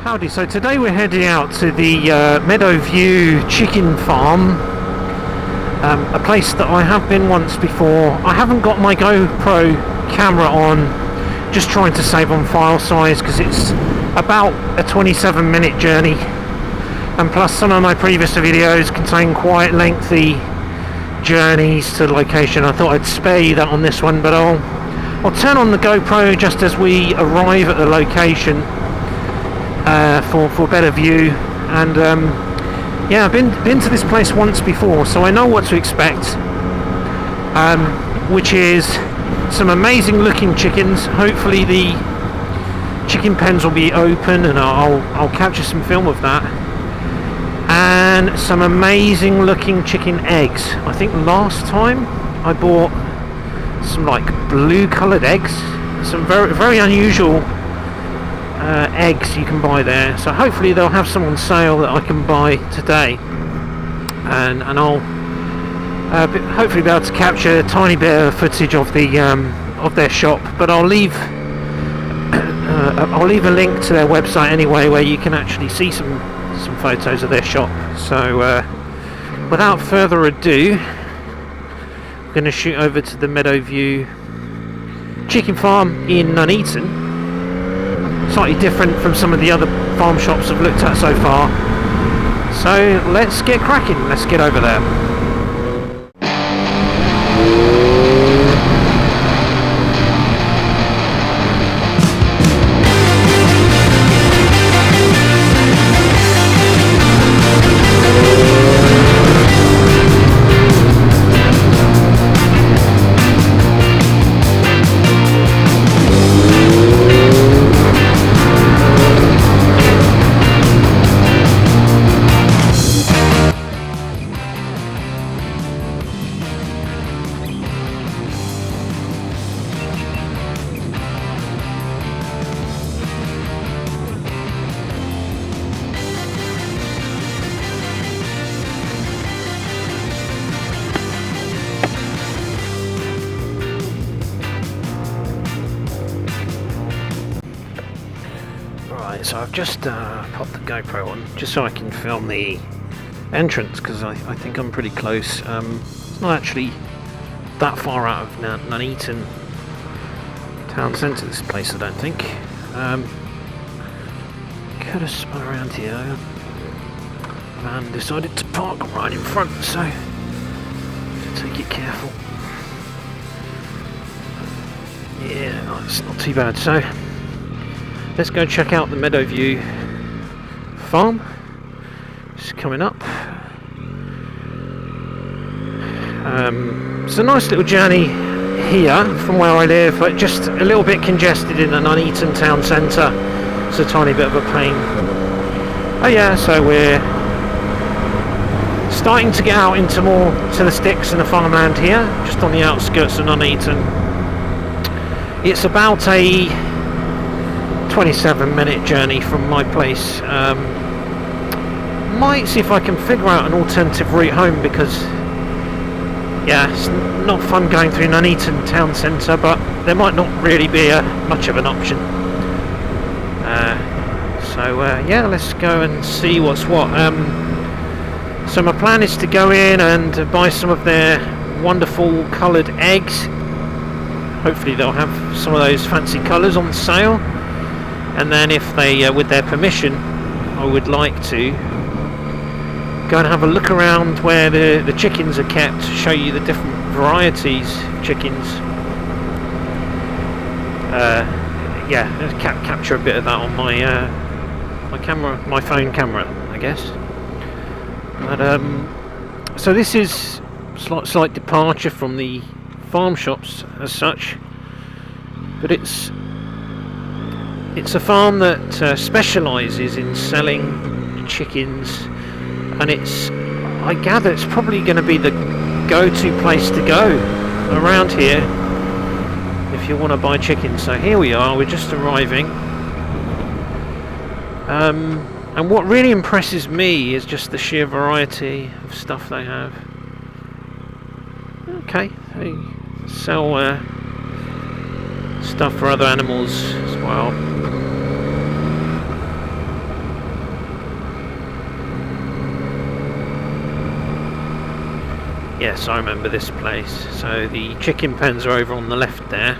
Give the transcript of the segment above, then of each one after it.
Howdy, so today we're heading out to the Meadowview chicken farm, a place that I have been once before. I haven't got my GoPro camera on, just trying to save on file size because it's about a 27-minute journey, and plus some of my previous videos contain quite lengthy journeys to the location. I thought I'd spare you that on this one, but I'll turn on the GoPro just as we arrive at the location. For a better view, and yeah, I've been to this place once before, so I know what to expect, which is some amazing looking chickens. Hopefully the chicken pens will be open and I'll capture some film of that, and some amazing looking chicken eggs. I think last time I bought some like blue coloured eggs, some very, very unusual eggs you can buy there, so hopefully they'll have some on sale that I can buy today, and I'll hopefully be able to capture a tiny bit of footage of the of their shop. But I'll leave a link to their website anyway, where you can actually see some photos of their shop. So without further ado, I'm going to shoot over to the Meadowview chicken farm in Nuneaton. Slightly different from some of the other farm shops I've looked at so far. So let's get cracking, let's get over there. So I've just popped the GoPro on just so I can film the entrance, because I think I'm pretty close. It's not actually that far out of Nuneaton town centre, this place, I don't think. Could have spun around here. Van decided to park right in front, so take it careful. Yeah, no, it's not too bad. So let's go check out the Meadowview Farm. It's coming up. It's a nice little journey here from where I live, but just a little bit congested in the Nuneaton town centre. It's a tiny bit of a pain. Oh yeah, so we're starting to get out into more to the sticks and the farmland here, just on the outskirts of Nuneaton. It's about a 27-minute journey from my place. Might see if I can figure out an alternative route home, because yeah, it's not fun going through Nuneaton town centre, but there might not really be much of an option. So yeah, let's go and see what's what. So my plan is to go in and buy some of their wonderful coloured eggs. Hopefully they'll have some of those fancy colours on sale. And then if they, with their permission, I would like to go and have a look around where the chickens are kept, show you the different varieties of chickens. Yeah, capture a bit of that on my my camera, my phone camera, I guess. But so this is slight departure from the farm shops as such, but it's a farm that specialises in selling chickens, and I gather it's probably going to be the go-to place to go around here if you want to buy chickens. So here we are, we're just arriving, and what really impresses me is just the sheer variety of stuff they have. Okay, they sell stuff for other animals as well. Yes, I remember this place. So the chicken pens are over on the left there.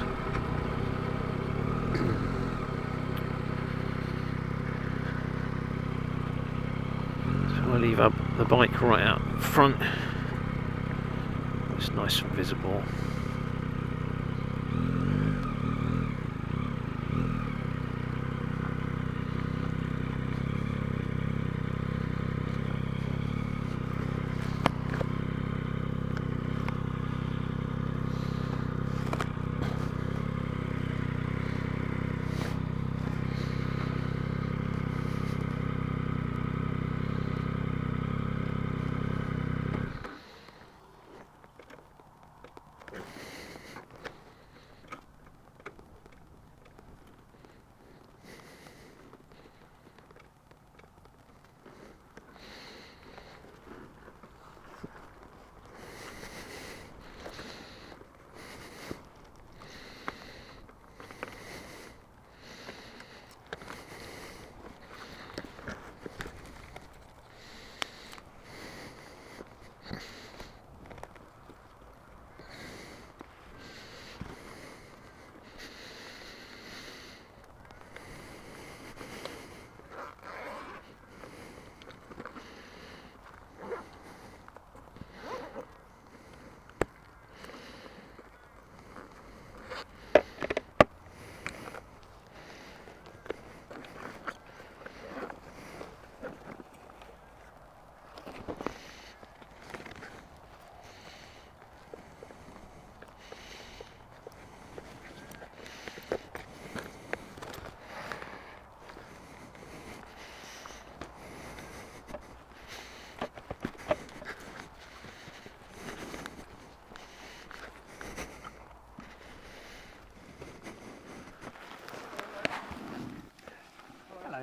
So I'll leave up the bike right out front. It's nice and visible.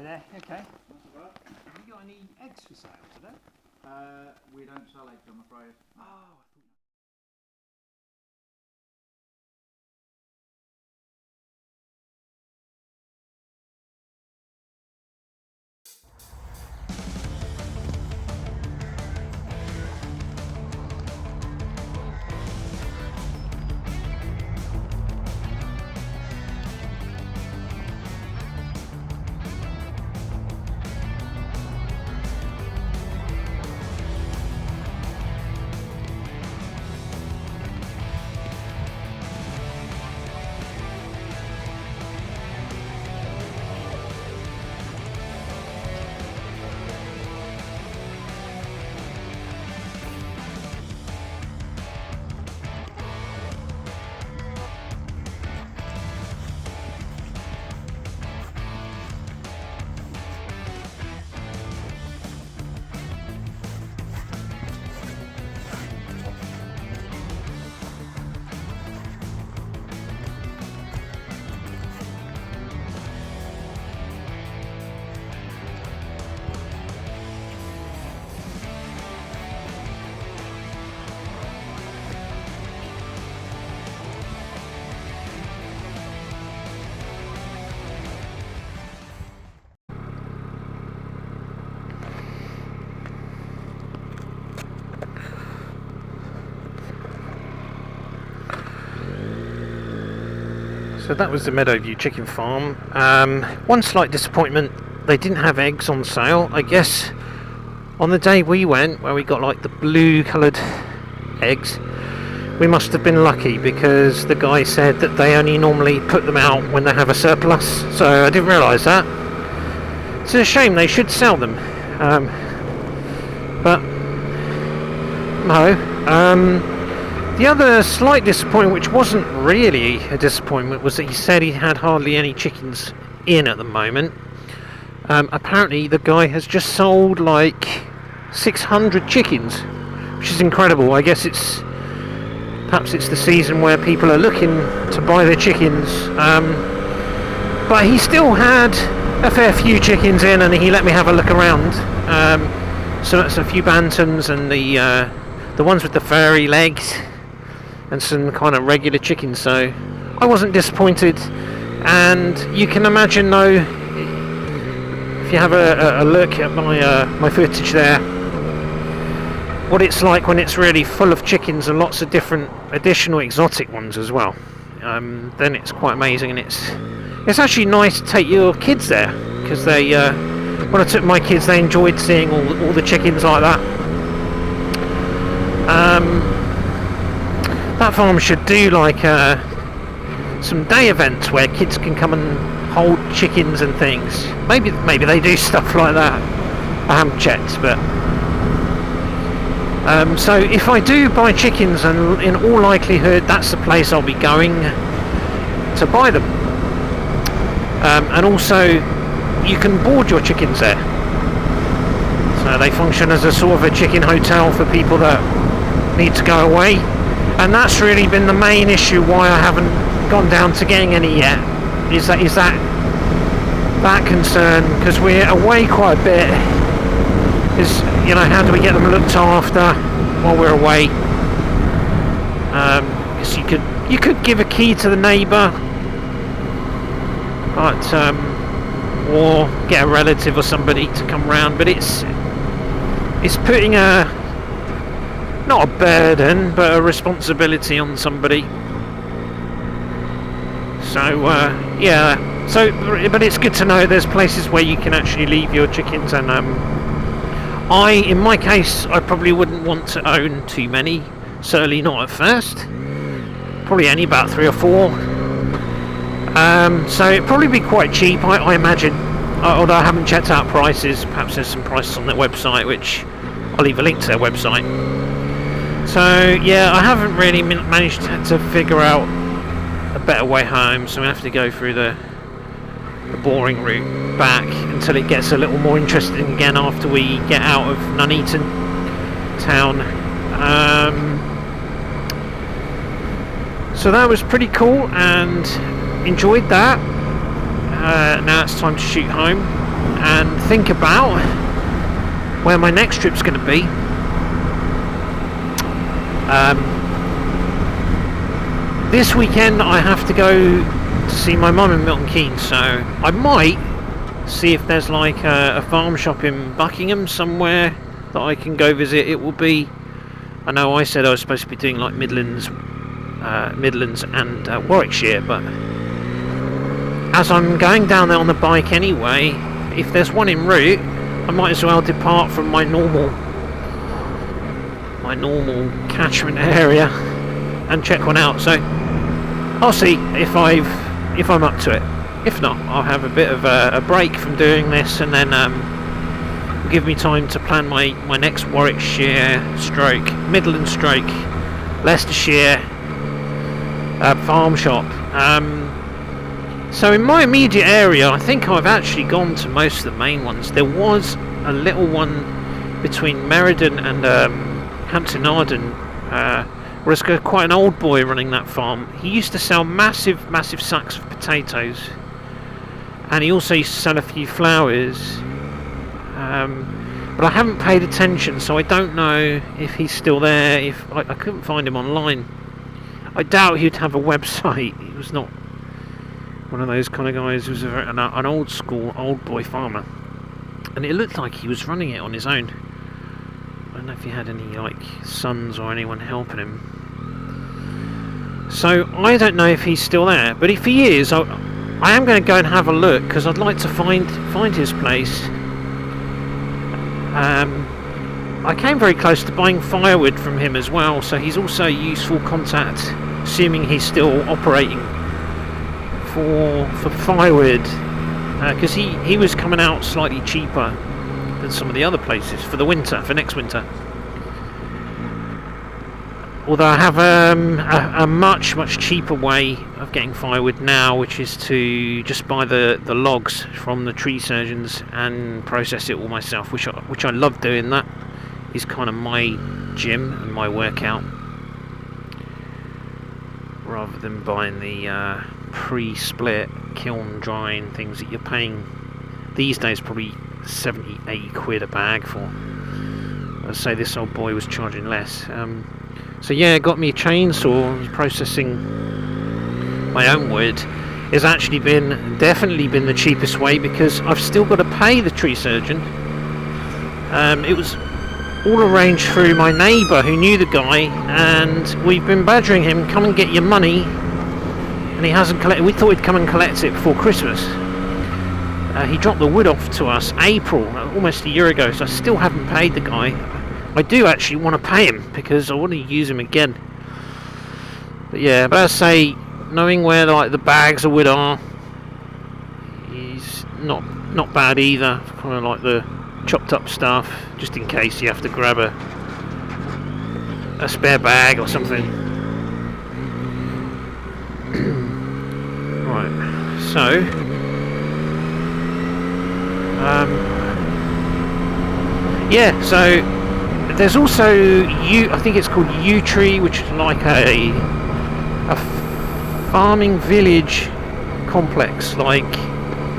There, okay. Have you got any eggs for sale today? We don't sell eggs, I'm afraid. Oh, So that was the Meadowview chicken farm. One slight disappointment, they didn't have eggs on sale. I guess on the day we went, where we got like the blue coloured eggs, we must have been lucky, because the guy said that they only normally put them out when they have a surplus, so I didn't realise that. It's a shame, they should sell them. But no. The other slight disappointment, which wasn't really a disappointment, was that he said he had hardly any chickens in at the moment. Apparently the guy has just sold like 600 chickens, which is incredible. I guess perhaps it's the season where people are looking to buy their chickens. But he still had a fair few chickens in, and he let me have a look around. So that's a few bantams and the ones with the furry legs, and some kind of regular chickens, so I wasn't disappointed. And you can imagine though, if you have a look at my footage there, what it's like when it's really full of chickens and lots of different additional exotic ones as well. Then it's quite amazing, and it's actually nice to take your kids there, because they when I took my kids, they enjoyed seeing all the chickens like that. That farm should do like some day events where kids can come and hold chickens and things. Maybe they do stuff like that. I haven't checked, but so if I do buy chickens, and in all likelihood that's the place I'll be going to buy them. And also you can board your chickens there, so they function as a sort of a chicken hotel for people that need to go away. And that's really been the main issue why I haven't gone down to getting any yet, is that concern, because we're away quite a bit. Is, you know, how do we get them looked after while we're away? So you could give a key to the neighbour, but or get a relative or somebody to come round, but it's putting not a burden, but a responsibility on somebody. So yeah, but it's good to know there's places where you can actually leave your chickens. And in my case, I probably wouldn't want to own too many, certainly not at first, probably only about 3 or 4. So it'd probably be quite cheap, I imagine, although I haven't checked out prices. Perhaps there's some prices on their website, which I'll leave a link to their website. So yeah, I haven't really managed to figure out a better way home, so we have to go through the boring route back until it gets a little more interesting again after we get out of Nuneaton town. So that was pretty cool and enjoyed that. Now it's time to shoot home and think about where my next trip's going to be. This weekend I have to go to see my mum in Milton Keynes, so I might see if there's like a farm shop in Buckingham somewhere that I can go visit. It will be, I know I said I was supposed to be doing like Midlands and Warwickshire, but as I'm going down there on the bike anyway, if there's one en route, I might as well depart from my normal catchment area and check one out. So I'll see if I'm up to it. If not, I'll have a bit of a break from doing this, and then give me time to plan my next Warwickshire stroke Midland stroke Leicestershire farm shop. So in my immediate area, I think I've actually gone to most of the main ones. There was a little one between Meriden and Hampton Arden, where it's quite an old boy running that farm. He used to sell massive sacks of potatoes, and he also used to sell a few flowers, but I haven't paid attention, so I don't know if he's still there. If I couldn't find him online. I doubt he'd have a website. He was not one of those kind of guys. He was an old school old boy farmer, and it looked like he was running it on his own. I don't know if he had any like sons or anyone helping him. So I don't know if he's still there, but if he is, I am going to go and have a look, because I'd like to find his place. I came very close to buying firewood from him as well, so he's also a useful contact, assuming he's still operating for firewood, because he was coming out slightly cheaper than some of the other places for the winter, for next winter. Although I have a much cheaper way of getting firewood now, which is to just buy the logs from the tree surgeons and process it all myself, which I love doing. That is kind of my gym and my workout, rather than buying the pre-split kiln drying things that you're paying these days probably 70-80 quid a bag for. I'd say this old boy was charging less. So yeah, got me a chainsaw. Processing my own wood has actually definitely been the cheapest way, because I've still got to pay the tree surgeon. It was all arranged through my neighbour who knew the guy, and we've been badgering him, come and get your money, and he hasn't collected. We thought he'd come and collect it before Christmas. He dropped the wood off to us April, almost a year ago, so I still haven't paid the guy. I do actually want to pay him because I want to use him again. But yeah, but as I say, knowing where like the bags of wood are, he's not bad either. Kind of like the chopped up stuff, just in case you have to grab a spare bag or something. Right, so yeah, so there's also I think it's called Yew Tree, which is like a farming village complex, like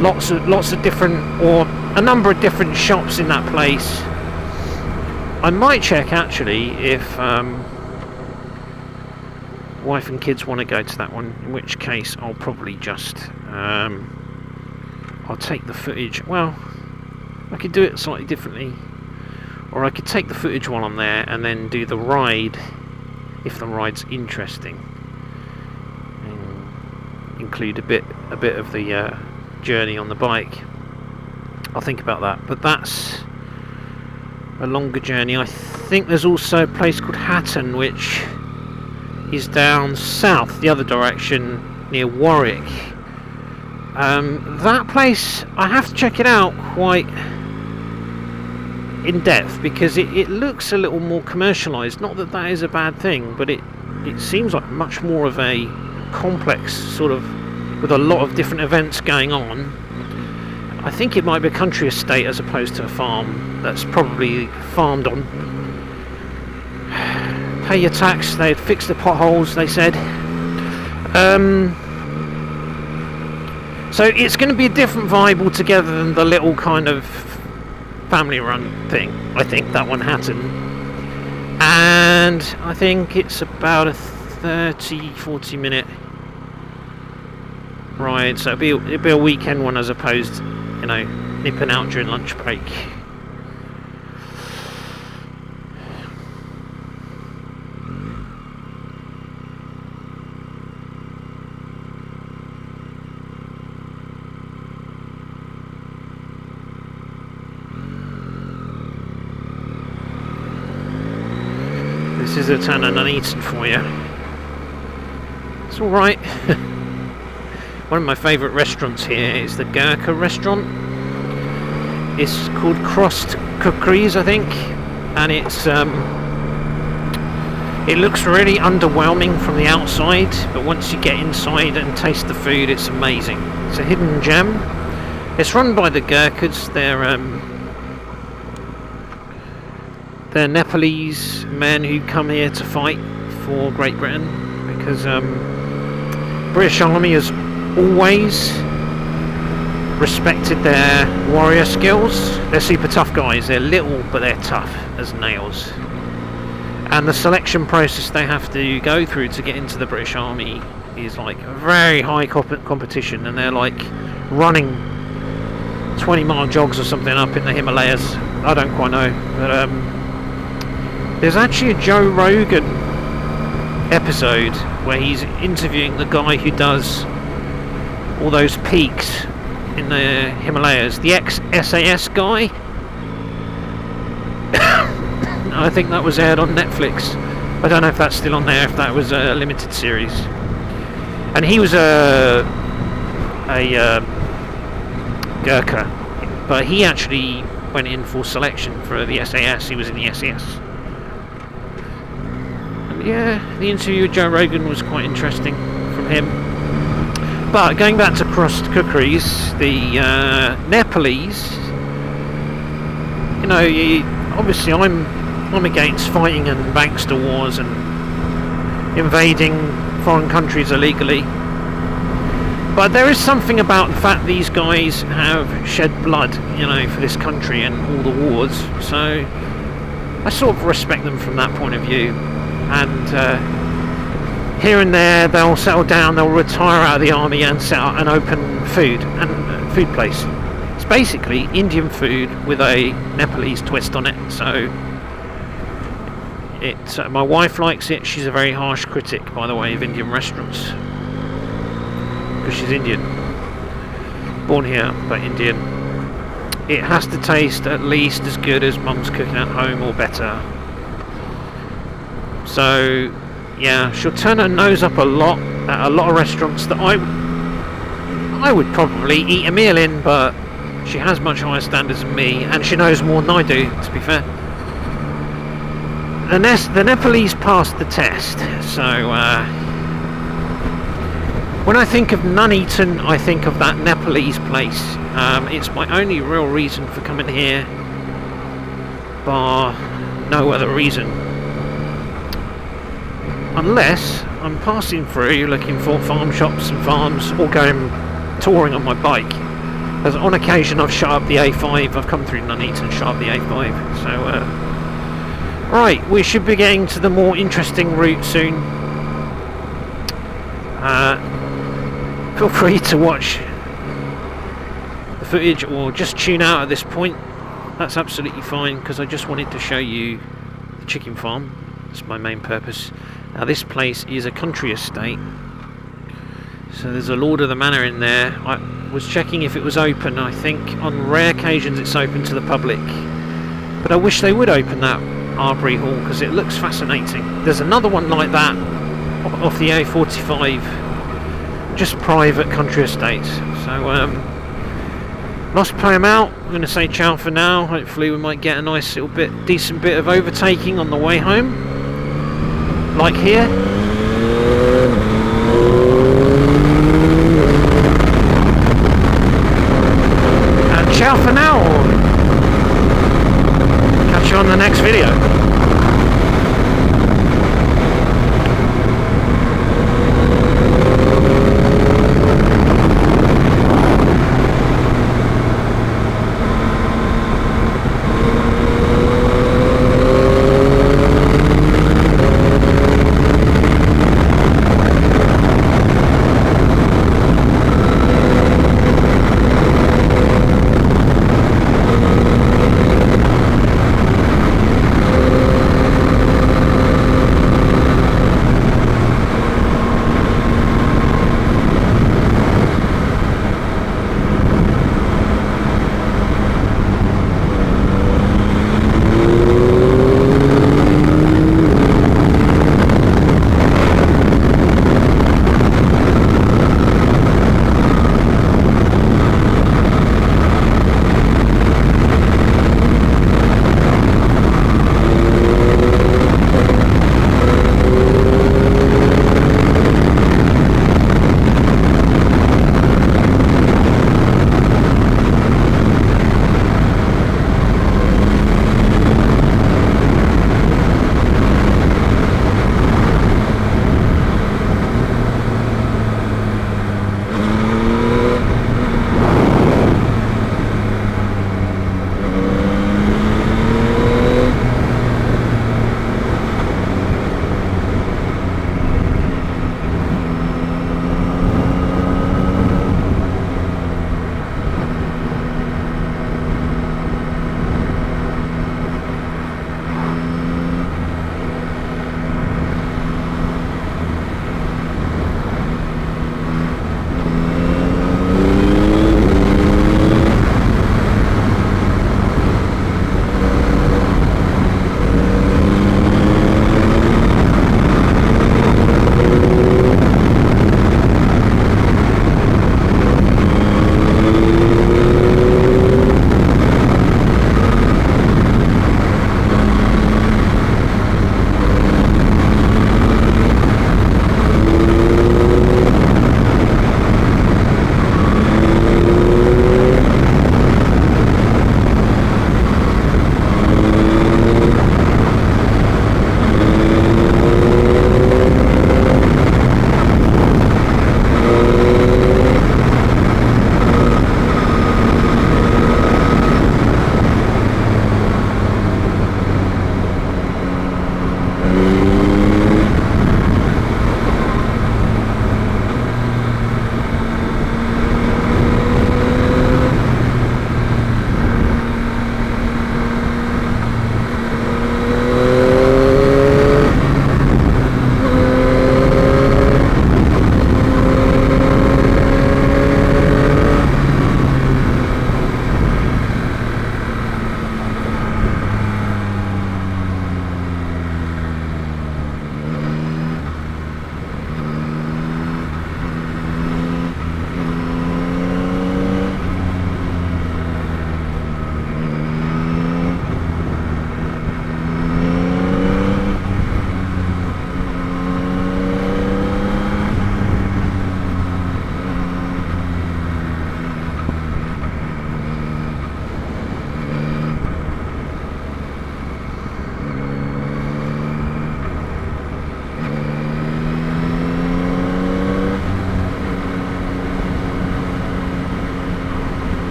lots of different, or a number of different shops in that place. I might check actually if wife and kids want to go to that one, in which case I'll probably just I'll take the footage. Well, I could do it slightly differently, or I could take the footage while I'm there and then do the ride if the ride's interesting, and include a bit of the journey on the bike. I'll think about that, but that's a longer journey. I think there's also a place called Hatton, which is down south, the other direction, near Warwick. That place, I have to check it out quite in depth, because it looks a little more commercialised. Not that that is a bad thing, but it seems like much more of a complex sort of, with a lot of different events going on. I think it might be a country estate as opposed to a farm that's probably farmed on. Pay your tax, they'd fix the potholes, they said. So it's going to be a different vibe altogether than the little kind of family run thing. I think that one Hatton. And I think it's about a 30-40 minute ride, so it'll be a weekend one as opposed to, you know, nipping out during lunch break. This is a town of Nuneaton for you. It's alright. One of my favourite restaurants here is the Gurkha restaurant. It's called Khukris, I think, and it looks really underwhelming from the outside, but once you get inside and taste the food, it's amazing. It's a hidden gem. It's run by the Gurkhas. They're Nepalese men who come here to fight for Great Britain, because British Army has always respected their warrior skills. They're super tough guys. They're little, but they're tough as nails. And the selection process they have to go through to get into the British Army is like a very high competition, and they're like running 20-mile jogs or something up in the Himalayas. I don't quite know, but there's actually a Joe Rogan episode where he's interviewing the guy who does all those peaks in the Himalayas, the ex-SAS guy. I think that was aired on Netflix. I don't know if that's still on there, if that was a limited series. And he was a Gurkha, but he actually went in for selection for the SAS. He was in the SAS. And yeah, the interview with Joe Rogan was quite interesting from him. But going back to Khukris, the Nepalese, you know, obviously I'm against fighting and bankster wars and invading foreign countries illegally. But there is something about the fact these guys have shed blood, you know, for this country and all the wars. So I sort of respect them from that point of view. And here and there they'll settle down, they'll retire out of the army and set up an open food place. It's basically Indian food with a Nepalese twist on it. So My wife likes it. She's a very harsh critic, by the way, of Indian restaurants, because she's Indian, born here but Indian. It has to taste at least as good as mum's cooking at home, or better. So yeah, she'll turn her nose up a lot at a lot of restaurants that I would probably eat a meal in, but she has much higher standards than me, and she knows more than I do, to be fair. The Nepalese passed the test, so when I think of Nuneaton, I think of that Nepalese place. It's my only real reason for coming here, bar no other reason. Unless I'm passing through looking for farm shops and farms, or going touring on my bike. As on occasion I've shot up the A5, I've come through Nuneaton and shot up the A5. So right, we should be getting to the more interesting route soon. Feel free to watch the footage or just tune out at this point. That's absolutely fine, because I just wanted to show you the chicken farm. That's my main purpose. Now this place is a country estate, so there's a lord of the manor in there. I was checking if it was open. I think on rare occasions it's open to the public, but I wish they would open that Arbory Hall, because it looks fascinating. There's another one like that off the A45, just private country estates. So lost Pam out. I'm going to say ciao for now. Hopefully we might get a nice little decent bit of overtaking on the way home, like here. And ciao for now. Catch you on the next video.